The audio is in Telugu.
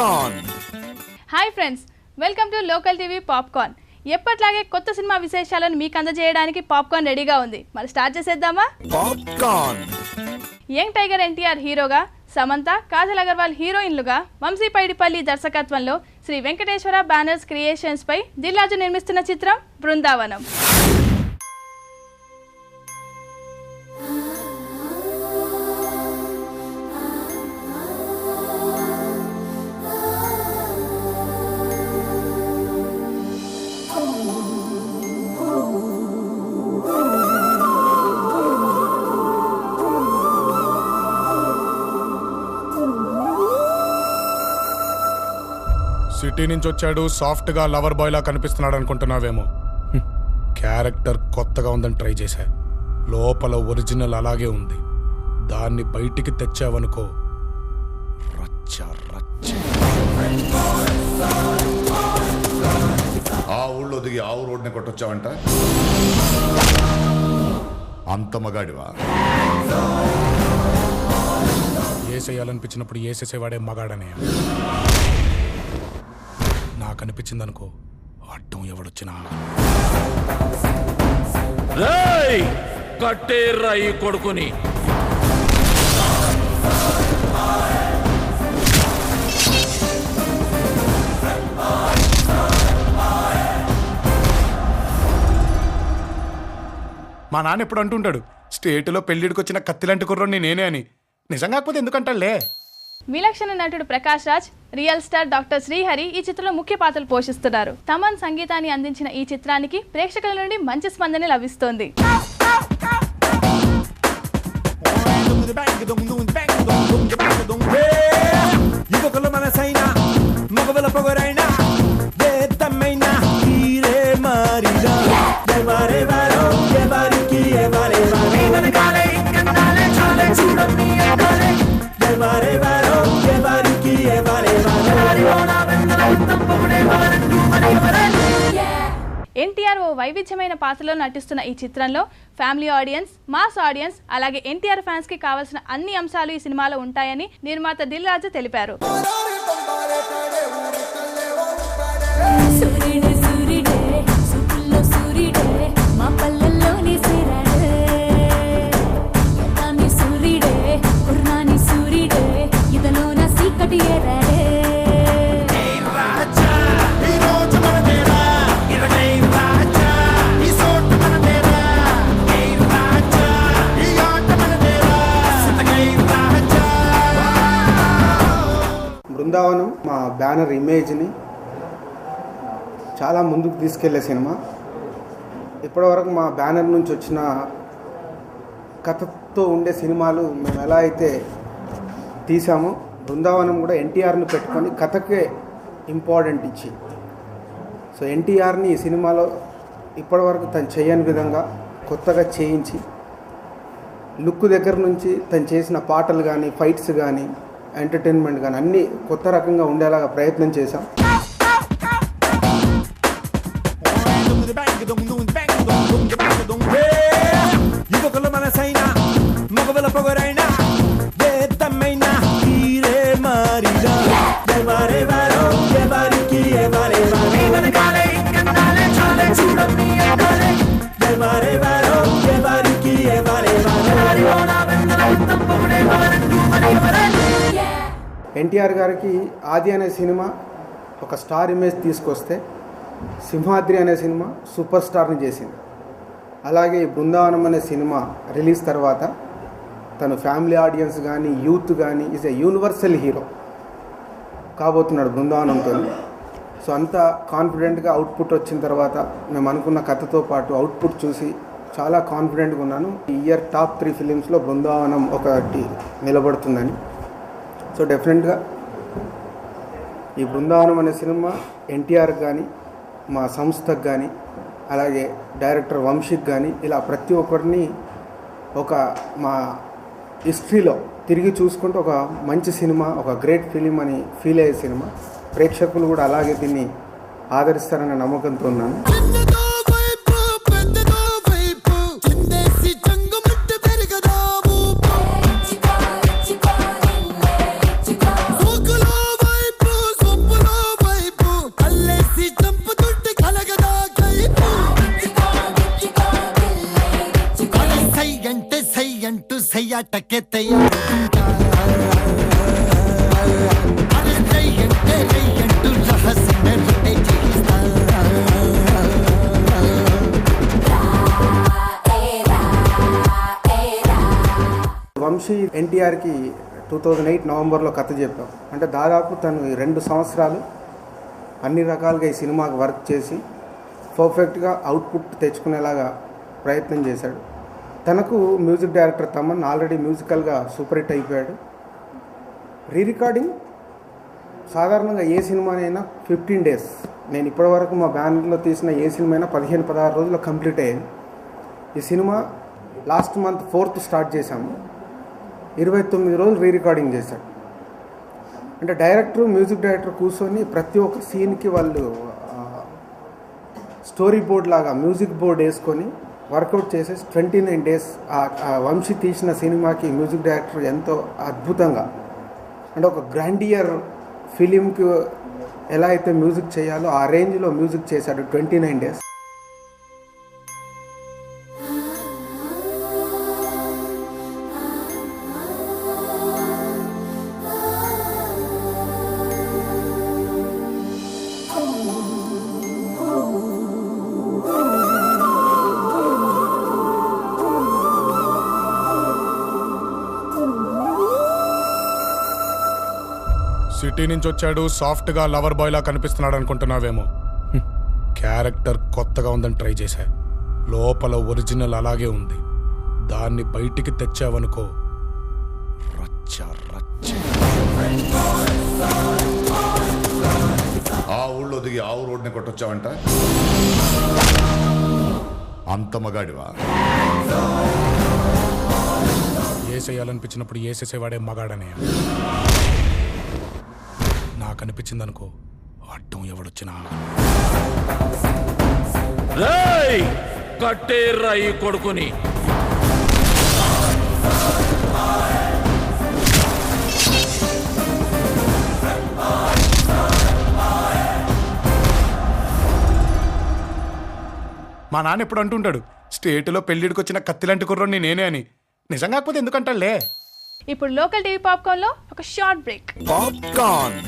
Popcorn. Hi friends, welcome to local TV popcorn. ఎప్పట్లాగే కొత్త సినిమా విశేషాలను మీకు అందజేయడానికి పాప్కార్న్ రెడీగా ఉంది. మరి స్టార్ట్ చేసేద్దామా? పాప్కార్న్. యంగ్ టైగర్ ఎన్టీఆర్ హీరోగా, సమంత, కాజల్ అగర్వాల్ హీరోయిన్లుగా, వంశీ పైడిపల్లి దర్శకత్వంలో శ్రీ వెంకటేశ్వర బ్యానర్స్ క్రియేషన్స్ పై దిల్ రాజు నిర్మిస్తున్న చిత్రం బృందావనం. సిటీ నుంచి వచ్చాడు, సాఫ్ట్ గా లవర్ బాయ్ లా కనిపిస్తున్నాడు అనుకుంటున్నావేమో. క్యారెక్టర్ కొత్తగా ఉందని ట్రై చేశా. లోపల ఒరిజినల్ అలాగే ఉంది. దాన్ని బయటికి తెచ్చావనుకో రచ్చ రచ్చ. ఆ ఊళ్ళో దిగి ఆ రోడ్ని కొట్టొచ్చావంట. అంత మగాడివా? ఏసేయాలనిపించినప్పుడు ఏసేసేవాడే మగాడనే నాకు అనిపించిందనుకో. అడ్డం ఎవడొచ్చినా కట్టేర్రా ఈ కొడుకుని. మా నాన్న ఎప్పుడు అంటుంటాడు, స్టేటులో పెళ్లిడికి వచ్చిన కత్తిలాంటి కుర్రోని నేనే అని. నిజం కాకపోతే ఎందుకంటాడులే. విలక్షణ నటుడు Prakash Raj, real star doctor Srihari ఈ చిత్రంలో ముఖ్య పాత్రలు పోషిస్తున్నారు. తమన్ సంగీతాన్ని అందించిన ఈ చిత్రానికి ప్రేక్షకుల నుండి మంచి స్పందన లభిస్తోంది. ఎన్టీఆర్ ఓ వైవిధ్యమైన పాత్రలో నటిస్తున్న ఈ చిత్రంలో ఫ్యామిలీ ఆడియన్స్, మాస్ ఆడియన్స్, అలాగే ఎన్టీఆర్ ఫ్యాన్స్ కి కావాల్సిన అన్ని అంశాలు ఈ సినిమాలో ఉంటాయని నిర్మాత దిల్ రాజు తెలిపారు. బృందావనం మా బ్యానర్ ఇమేజ్ని చాలా ముందుకు తీసుకెళ్లే సినిమా. ఇప్పటివరకు మా బ్యానర్ నుంచి వచ్చిన కథతో ఉండే సినిమాలు మేము ఎలా అయితే తీసామో, బృందావనం కూడా ఎన్టీఆర్ని పెట్టుకొని కథకే ఇంపార్టెంట్ ఇచ్చి, సో ఎన్టీఆర్ని ఈ సినిమాలో ఇప్పటివరకు తను చేయని విధంగా కొత్తగా చేయించి, లుక్ దగ్గర నుంచి తను చేసిన పాటలు కానీ, ఫైట్స్ కానీ, ఎంటర్టైన్మెంట్ కానీ అన్నీ కొత్త రకంగా ఉండేలాగా ప్రయత్నం చేశాం. ఎన్టీఆర్ గారికి ఆది అనే సినిమా ఒక స్టార్ ఇమేజ్ తీసుకొస్తే, సింహాద్రి అనే సినిమా సూపర్ స్టార్ని చేసింది. అలాగే బృందావనం అనే సినిమా రిలీజ్ తర్వాత తను ఫ్యామిలీ ఆడియన్స్ కానీ, యూత్ కానీ ఈజ్ ఏ యూనివర్సల్ హీరో కాబోతున్నాడు బృందావనంతో. సో అంత కాన్ఫిడెంట్గా అవుట్పుట్ వచ్చిన తర్వాత మేము అనుకున్న కథతో పాటు అవుట్పుట్ చూసి చాలా కాన్ఫిడెంట్గా ఉన్నాను. ఈ ఇయర్ టాప్ 3 ఫిలిమ్స్లో బృందావనం ఒకటి నిలబడుతుందని. సో డెఫినెట్గా ఈ బృందావనం అనే సినిమా ఎన్టీఆర్కి కానీ, మా సంస్థకు కానీ, అలాగే డైరెక్టర్ వంశీకి కానీ, ఇలా ప్రతి ఒక్కరిని ఒక మా హిస్టరీలో తిరిగి చూసుకుంటూ ఒక మంచి సినిమా, ఒక గ్రేట్ ఫిలిం అని ఫీల్ అయ్యే సినిమా. ప్రేక్షకులు కూడా అలాగే దీన్ని ఆదరిస్తారనే నమ్మకంతో ఉన్నాను. ఆటకే తయారుంటా అరే రయ్యంటే రయ్యంటూ రహస్యంగా రొట్టె చేయిస్తా వంశీ ఎన్టీఆర్కి 2008 నవంబర్లో కథ చెప్పాం. అంటే దాదాపు తను 2 సంవత్సరాలు అన్ని రకాలుగా ఈ సినిమాకి వర్క్ చేసి పర్ఫెక్ట్గా అవుట్పుట్ తెచ్చుకునేలాగా ప్రయత్నం చేశాడు. తనకు మ్యూజిక్ డైరెక్టర్ తమన్ ఆల్రెడీ మ్యూజికల్గా సూపర్ హిట్ అయిపోయాడు. రీ రికార్డింగ్ సాధారణంగా ఏ సినిమానైనా 15 డేస్, నేను ఇప్పటివరకు మా బ్యానర్లో తీసిన ఏ సినిమా అయినా 15-16 రోజుల్లో కంప్లీట్ అయ్యేది. ఈ cinema last month 4th start చేశాము. 29 రోజులు రీ రికార్డింగ్ చేశాడు. అంటే మ్యూజిక్ డైరెక్టర్ కూర్చొని ప్రతి ఒక్క సీన్కి వాళ్ళు స్టోరీ బోర్డ్ లాగా మ్యూజిక్ బోర్డ్ వేసుకొని వర్కౌట్ చేసేసి 29 డేస్ ఆ వంశీ తీసిన సినిమాకి మ్యూజిక్ డైరెక్టర్ ఎంతో అద్భుతంగా, అంటే ఒక గ్రాండియర్ ఫిలింకి ఎలా అయితే మ్యూజిక్ చేయాలో ఆ రేంజ్లో మ్యూజిక్ చేశాడు 29 డేస్. సిటీ నుంచి వచ్చాడు, సాఫ్ట్గా లవర్ బాయ్లా కనిపిస్తున్నాడు అనుకుంటున్నావేమో. క్యారెక్టర్ కొత్తగా ఉందని ట్రై చేశా. లోపల ఒరిజినల్ అలాగే ఉంది. దాన్ని బయటికి తెచ్చావనుకో రచ్చ రచ్చ. ఆ ఊళ్ళో దిగి ఆవు రోడ్ని కొట్టొచ్చావంట. అంత మగాడివా? ఏసేయాలనిపించినప్పుడు ఏసేసేవాడే మగాడనే నాకు అనిపించిందనుకో. అడ్డం ఎవడొచ్చినా కట్టేర్రా ఈ కొడుకుని. మా నాన్న ఎప్పుడు అంటుంటాడు, స్టేట్లో పెళ్లిడికి వచ్చిన కత్తిలాంటి కుర్రోని నేనే అని. నిజం కాకపోతే ఎందుకంటాడులే. ఇప్పుడు లోకల్ టీవీ పాప్కార్న్లో ఒక షార్ట్ బ్రేక్. పాప్కార్న్